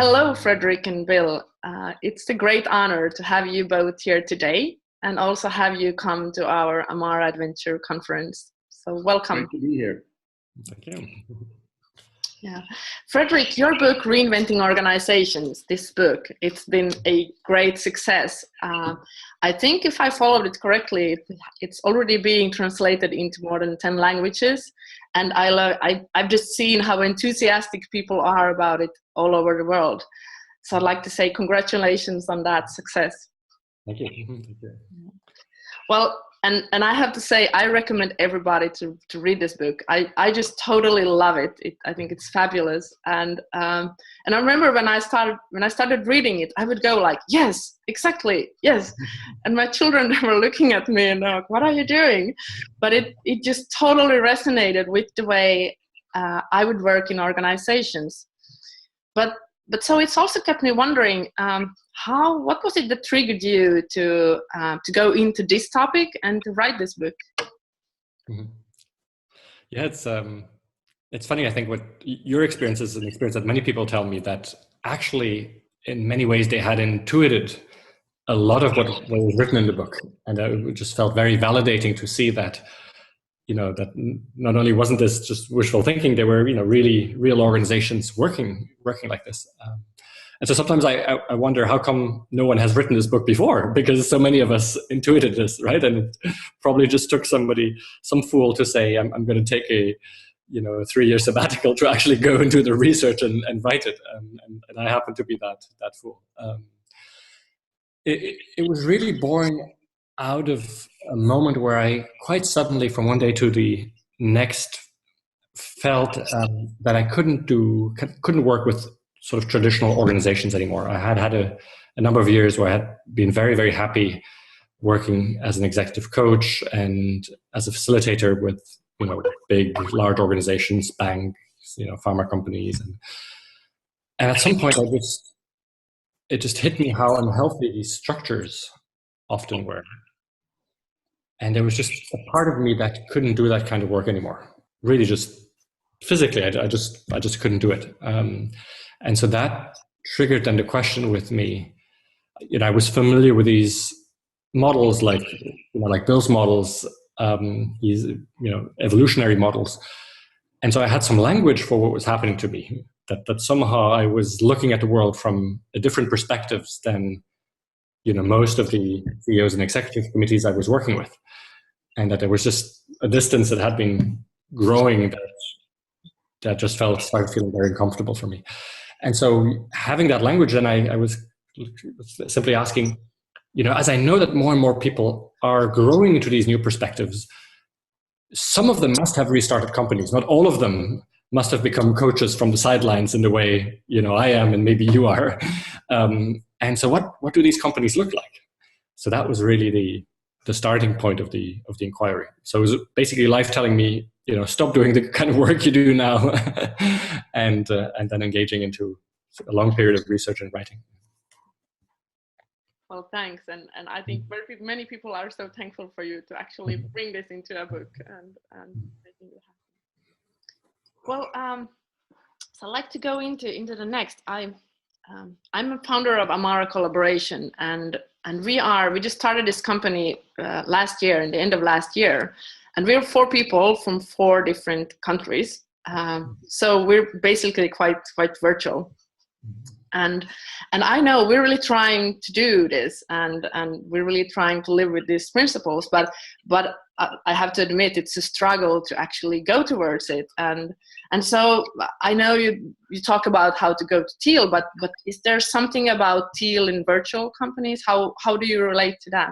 Hello, Frederic and Bill. It's a great honor to have you both here today and also have you come to our Amara AdVenture conference. So welcome. Great to be here. Thank you. Yeah. Frederic, your book, Reinventing Organizations, this book, it's been a great success. I think if I followed it correctly, it's already being translated into more than 10 languages. And I've just seen how enthusiastic people are about it all over the world. So I'd like to say congratulations on that success. Thank you. Thank you. Well, and I have to say, I recommend everybody to read this book. I just totally love it. I think it's fabulous. And I remember when I started reading it, I would go like, yes, exactly, yes. And my children were looking at me and like, what are you doing? But it just totally resonated with the way I would work in organizations. But so it's also kept me wondering, what was it that triggered you to go into this topic and to write this book? Mm-hmm. Yeah, it's funny. I think what your experience is an experience that many people tell me that actually, in many ways, they had intuited a lot of what was written in the book, and it just felt very validating to see that. That not only wasn't this just wishful thinking, there were, really real organizations working like this. And so sometimes I wonder how come no one has written this book before, because so many of us intuited this, right? And it probably just took some fool to say, I'm going to take a 3-year sabbatical to actually go and do the research and write it. And I happen to be that fool. It was really born out of a moment where I quite suddenly, from one day to the next, felt that I couldn't work with sort of traditional organizations anymore. I had a number of years where I had been very, very happy working as an executive coach and as a facilitator with big, large organizations, banks, pharma companies, and at some point it just hit me how unhealthy these structures often were. And there was just a part of me that couldn't do that kind of work anymore. Really, just physically, I just couldn't do it. And so that triggered then the question with me. I was familiar with these models, like Bill's models, these evolutionary models, and so I had some language for what was happening to me. That somehow I was looking at the world from a different perspectives than most of the CEOs and executive committees I was working with, and that there was just a distance that had been growing that just started feeling very uncomfortable for me. And so having that language, then I was simply asking, as I know that more and more people are growing into these new perspectives, some of them must have restarted companies. Not all of them must have become coaches from the sidelines in the way I am and maybe you are. And so what do these companies look like? So that was really the starting point of the inquiry. So it was basically life telling me, stop doing the kind of work you do now, and then engaging into a long period of research and writing. Well, thanks, and I think many people are so thankful for you to actually bring this into a book and making it happen. Well, so I'd like to go into the next. I'm a founder of Amara Collaboration, and we just started this company last year, in the end of last year, and we're 4 people from 4 different countries. So we're basically quite virtual, and I know we're really trying to do this, and we're really trying to live with these principles, but I have to admit it's a struggle to actually go towards it. And so I know you talk about how to go to Teal, but is there something about Teal in virtual companies? How do you relate to that?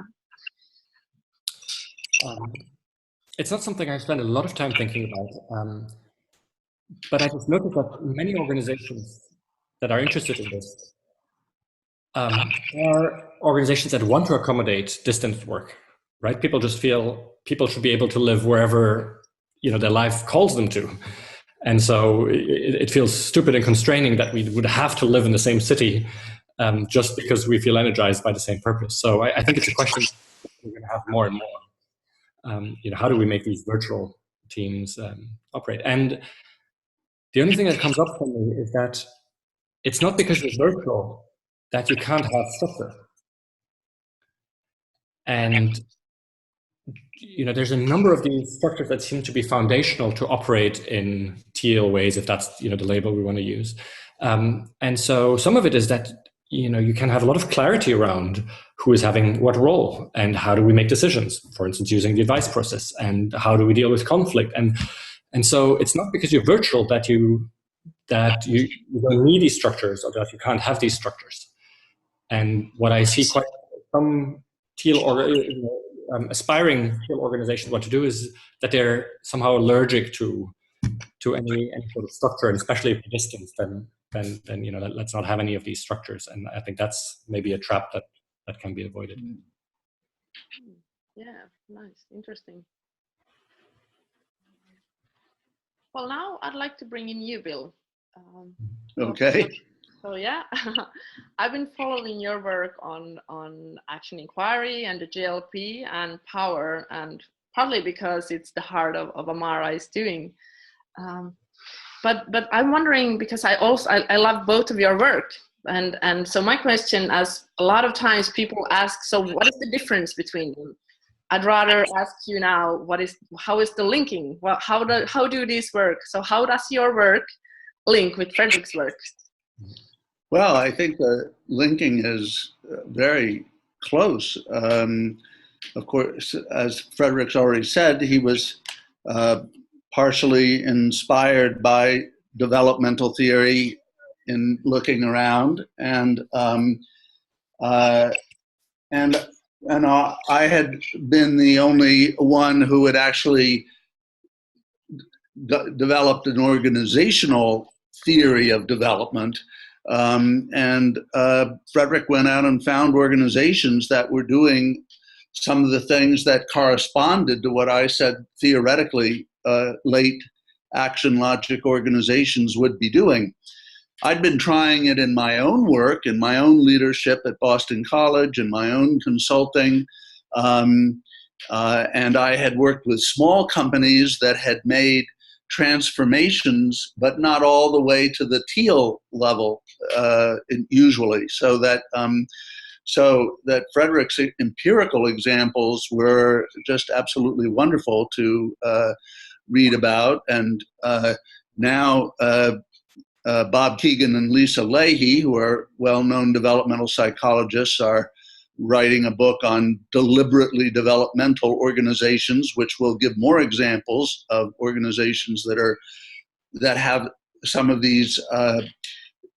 It's not something I spend a lot of time thinking about, but I just noticed that many organizations that are interested in this are organizations that want to accommodate distant work, right? People just feel people should be able to live wherever their life calls them to. And so it feels stupid and constraining that we would have to live in the same city just because we feel energized by the same purpose. So I think it's a question we're going to have more and more. How do we make these virtual teams operate? And the only thing that comes up for me is that it's not because you're virtual that you can't have structure. And there's a number of these structures that seem to be foundational to operate in teal ways, if that's the label we want to use. And so some of it is that you can have a lot of clarity around who is having what role and how do we make decisions, for instance, using the advice process, and how do we deal with conflict. And so it's not because you're virtual that you don't need these structures, or that you can't have these structures. And what I see quite some teal or aspiring teal organizations want to do is that they're somehow allergic to any sort of structure, and especially for distance. Then let's not have any of these structures. And I think that's maybe a trap that can be avoided. Yeah, nice, interesting. Well, now I'd like to bring in you, Bill. Okay. So yeah, I've been following your work on action inquiry and the GLP and power, and partly because it's the heart of Amara is doing. But I'm wondering, because I love both of your work, and so my question, as a lot of times people ask, so what is the difference between them? I'd rather ask you now, how is the linking? Well, how do these work? So how does your work link with Frederic's work? Well, I think the linking is very close. Of course, as Frederic's already said, he was partially inspired by developmental theory in looking around, and I had been the only one who had actually developed an organizational theory of development. Frederic went out and found organizations that were doing some of the things that corresponded to what I said theoretically late action logic organizations would be doing. I'd been trying it in my own work, in my own leadership at Boston College, in my own consulting, and I had worked with small companies that had made transformations, but not all the way to the teal level usually. So that Frederic's empirical examples were just absolutely wonderful to read about. And now Bob Keegan and Lisa Leahy, who are well-known developmental psychologists, are writing a book on deliberately developmental organizations, which will give more examples of organizations that have some of these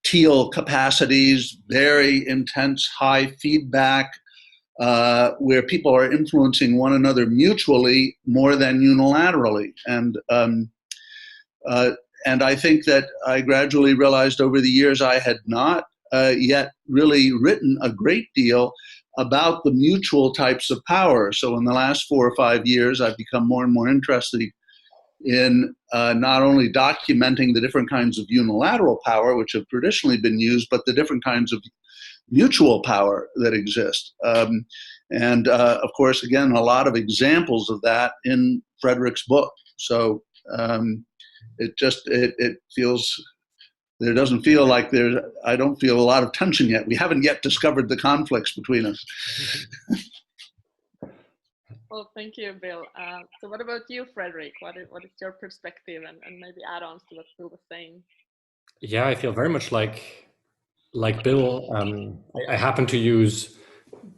teal capacities, very intense, high feedback, where people are influencing one another mutually more than unilaterally. And I think that I gradually realized over the years I had not yet really written a great deal about the mutual types of power. So in the last 4 or 5 years, I've become more and more interested in not only documenting the different kinds of unilateral power, which have traditionally been used, but the different kinds of mutual power that exist. Of course, again, a lot of examples of that in Frederic's book. So it feels, there doesn't feel like I don't feel a lot of tension yet. We haven't yet discovered the conflicts between us. Well, thank you, Bill. So what about you, Frederic? What is your perspective and maybe add-ons to what Bill was saying? Yeah, I feel very much like Bill. I happen to use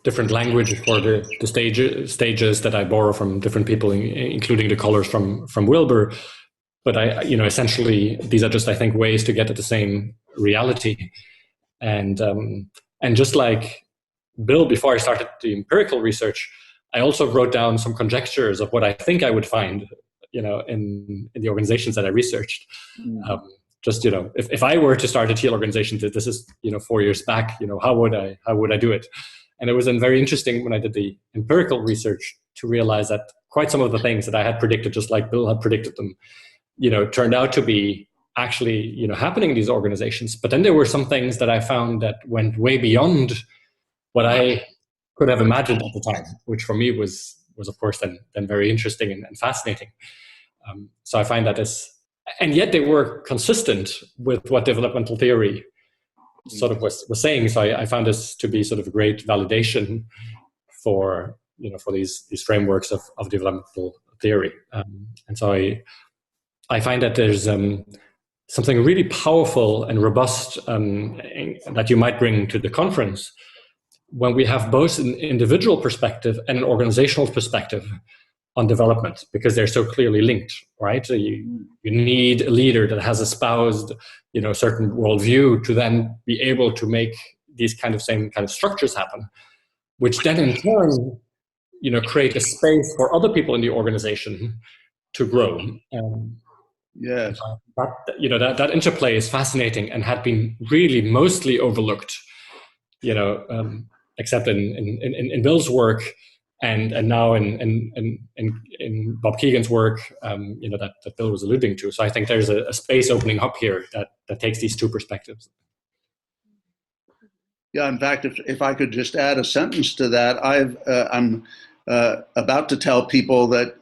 different language for the stages that I borrow from different people, including the colors from Wilbur. But essentially, these are just, I think, ways to get at the same reality. And just like Bill, before I started the empirical research, I also wrote down some conjectures of what I think I would find, in the organizations that I researched. If I were to start a teal organization, this is 4 years back, how would I do it? And it was then very interesting when I did the empirical research to realize that quite some of the things that I had predicted, just like Bill had predicted them, turned out to be actually, happening in these organizations. But then there were some things that I found that went way beyond what I could have imagined at the time, which for me was of course then very interesting and fascinating. So I find that and yet they were consistent with what developmental theory sort of was saying. So I found this to be sort of a great validation for for these frameworks of developmental theory. And so I find that there's something really powerful and robust that you might bring to the conference when we have both an individual perspective and an organizational perspective on development, because they're so clearly linked, right? So you need a leader that has espoused, a certain worldview to then be able to make these same kind of structures happen, which then in turn, create a space for other people in the organization to grow. Yes. That interplay is fascinating and had been really mostly overlooked, except in Bill's work and now in Bob Keegan's work, that Bill was alluding to. So I think there's a space opening up here that takes these two perspectives. Yeah, in fact, if I could just add a sentence to that, I'm about to tell people that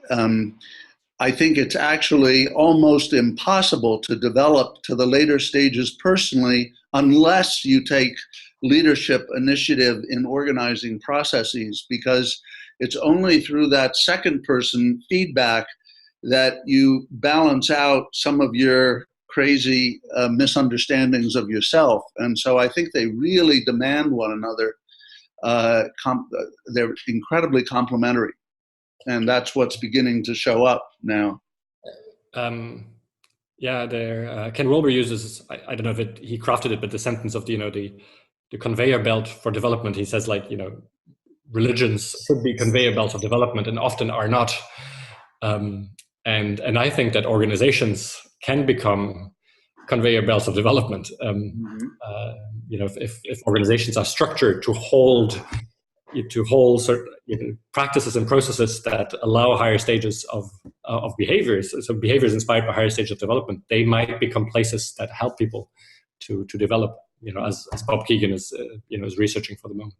I think it's actually almost impossible to develop to the later stages personally unless you take leadership initiative in organizing processes, because it's only through that second person feedback that you balance out some of your crazy misunderstandings of yourself. And so I think they really demand one another. They're incredibly complementary. And that's what's beginning to show up now. Ken Wilber uses, I don't know if he crafted it, but the sentence of the conveyor belt for development. He says religions should be conveyor belts of development and often are not. And I think that organizations can become conveyor belts of development. If organizations are structured to hold certain practices and processes that allow higher stages of behaviors, so behaviors inspired by higher stages of development, they might become places that help people to develop. As Bob Keegan is researching for the moment.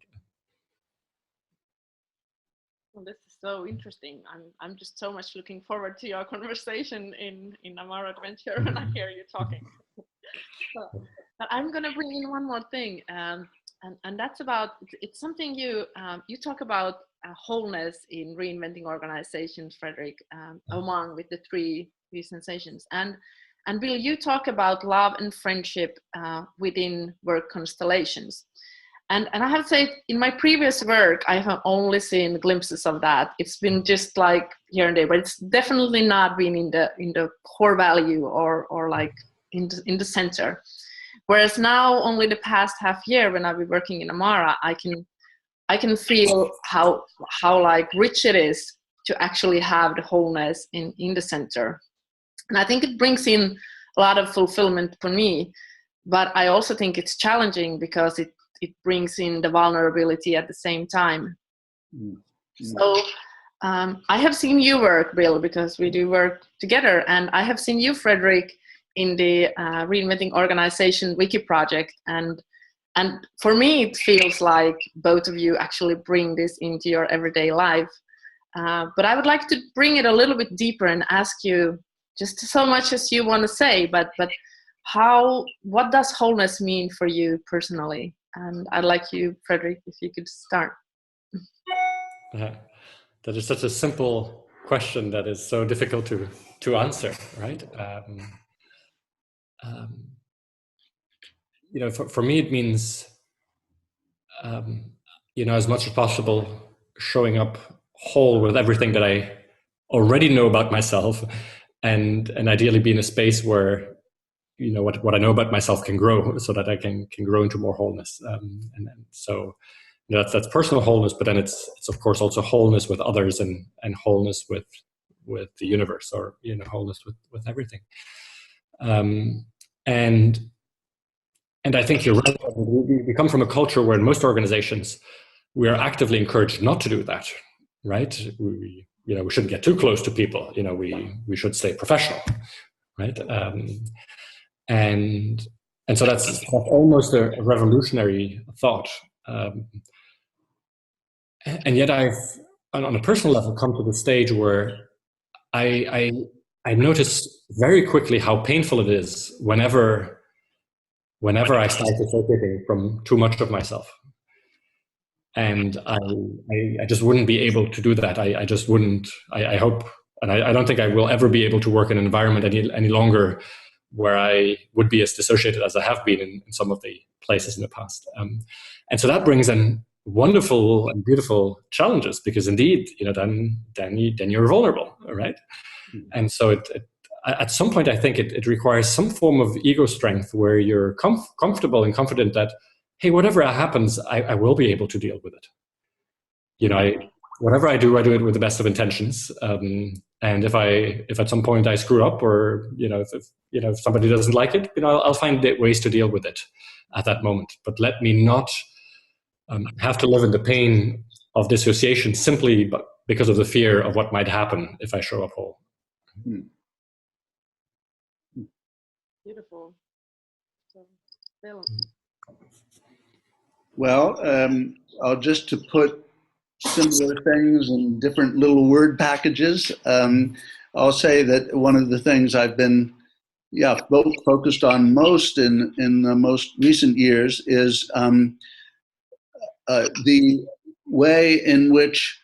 Well, this is so interesting. I'm just so much looking forward to your conversation in Amara AdVenture when I hear you talking. But I'm going to bring in one more thing, and that's about, it's something you talk about wholeness in reinventing organizations, Frederic, among with the three sensations. And Bill, you talk about love and friendship within work constellations. And I have to say, in my previous work, I have only seen glimpses of that. It's been just like here and there, but it's definitely not been in the core value or like in the center. Whereas now, only the past half year, when I've been working in Amara, I can feel how like rich it is to actually have the wholeness in the center. And I think it brings in a lot of fulfillment for me, but I also think it's challenging because it brings in the vulnerability at the same time. Mm-hmm. So I have seen you work, Bill, because we do work together, and I have seen you, Frederic, in the Reinventing Organization Wiki project, and for me it feels like both of you actually bring this into your everyday life. But I would like to bring it a little bit deeper and ask you just so much as you want to say, but what does wholeness mean for you personally? And I'd like you, Frederic, if you could start. That is such a simple question that is so difficult to answer, right? For me, it means, as much as possible, showing up whole with everything that I already know about myself, and ideally be in a space where what I know about myself can grow, so that I can grow into more wholeness. And so that's personal wholeness, but then it's of course also wholeness with others and wholeness with the universe, or wholeness with everything. And I think you're right. We come from a culture where in most organizations we are actively encouraged not to do that, right? We shouldn't get too close to people. We should stay professional, right? And so that's almost a revolutionary thought. And yet I've, on a personal level, come to the stage where I notice very quickly how painful it is whenever whenever I start dissociating from too much of myself. And I just wouldn't be able to do that. I just wouldn't. I hope, and I don't think I will ever be able to work in an environment any longer where I would be as dissociated as I have been in some of the places in the past. And so that brings in wonderful and beautiful challenges, because indeed, then you're vulnerable, right? And so at some point, I think it requires some form of ego strength where you're comfortable and confident that, hey, whatever happens, I will be able to deal with it. Whatever I do it with the best of intentions. And if at some point I screw up, or if somebody doesn't like it, I'll find ways to deal with it at that moment. But let me not have to live in the pain of dissociation simply because of the fear of what might happen if I show up whole. Beautiful. So, Bill. Well, just to put similar things in different little word packages, I'll say that one of the things I've been both focused on most in the most recent years is the way in which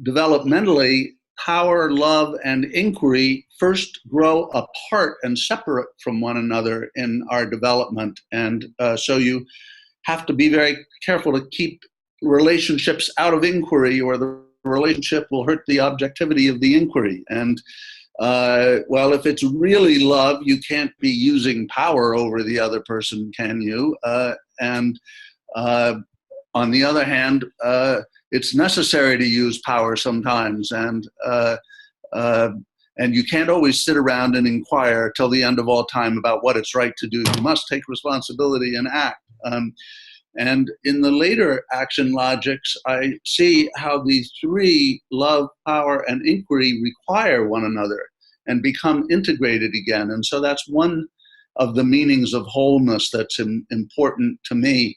developmentally power, love, and inquiry first grow apart and separate from one another in our development. And so you have to be very careful to keep relationships out of inquiry, or the relationship will hurt the objectivity of the inquiry. And if it's really love, you can't be using power over the other person, can you? And on the other hand, it's necessary to use power sometimes, and you can't always sit around and inquire till the end of all time about what it's right to do. You must take responsibility and act. And in the later action logics, I see how these three, love, power, and inquiry, require one another and become integrated again. And so that's one of the meanings of wholeness that's important to me,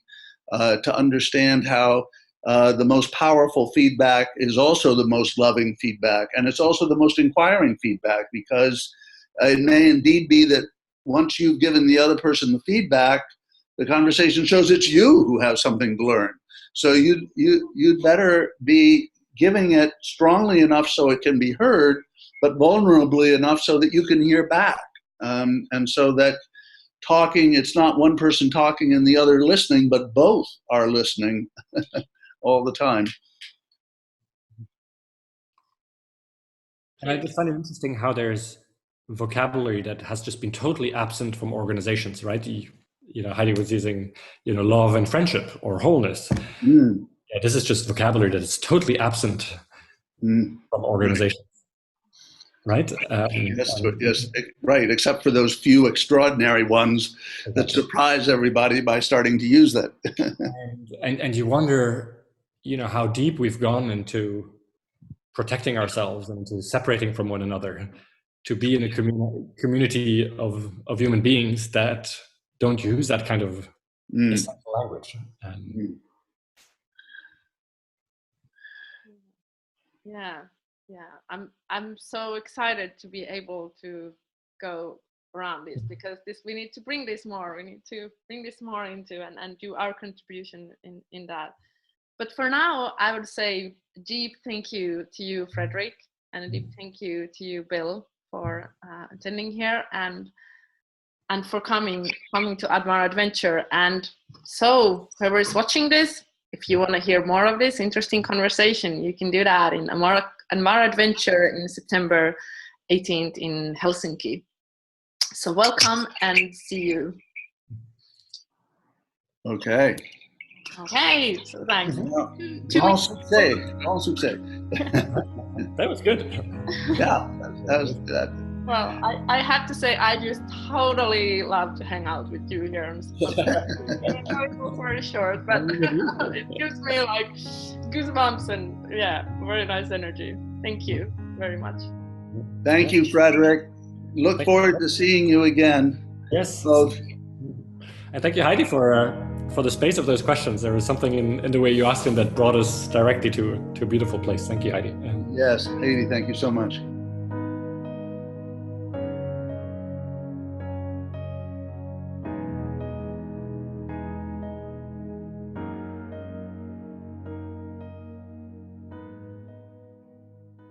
to understand how the most powerful feedback is also the most loving feedback, and it's also the most inquiring feedback, because it may indeed be that once you've given the other person the feedback, the conversation shows it's you who have something to learn. So you'd better be giving it strongly enough so it can be heard, but vulnerably enough so that you can hear back. And so that talking, it's not one person talking and the other listening, but both are listening all the time. And I just find it interesting how there's vocabulary that has just been totally absent from organizations, right? Heidi was using, love and friendship or wholeness. Yeah, this is just vocabulary that is totally absent from organizations, right? Yes, right. Except for those few extraordinary ones that surprise everybody by starting to use that. and you wonder, how deep we've gone into protecting ourselves and into separating from one another, to be in a community of human beings that don't use that kind of essential language. Yeah. I'm so excited to be able to go around this, because we need to bring this more. We need to bring this more into and do our contribution in that. But for now, I would say a deep thank you to you, Frederic, and a deep thank you to you, Bill, for attending here and for coming to Amara AdVenture. And so whoever is watching this, if you want to hear more of this interesting conversation, you can do that in Amara AdVenture in September 18th in Helsinki. So welcome and see you. Okay. Okay, so thanks. Grand succès. That was good. Yeah, that was good. Well, I have to say, I just totally love to hang out with you here. It was very short, but it gives me like goosebumps and very nice energy. Thank you very much. Thank you, Frederic. Look forward to seeing you again. Yes. Both. And thank you, Heidi, for the space of those questions. There was something in the way you asked them that brought us directly to a beautiful place. Thank you, Heidi. Yes, Heidi, thank you so much.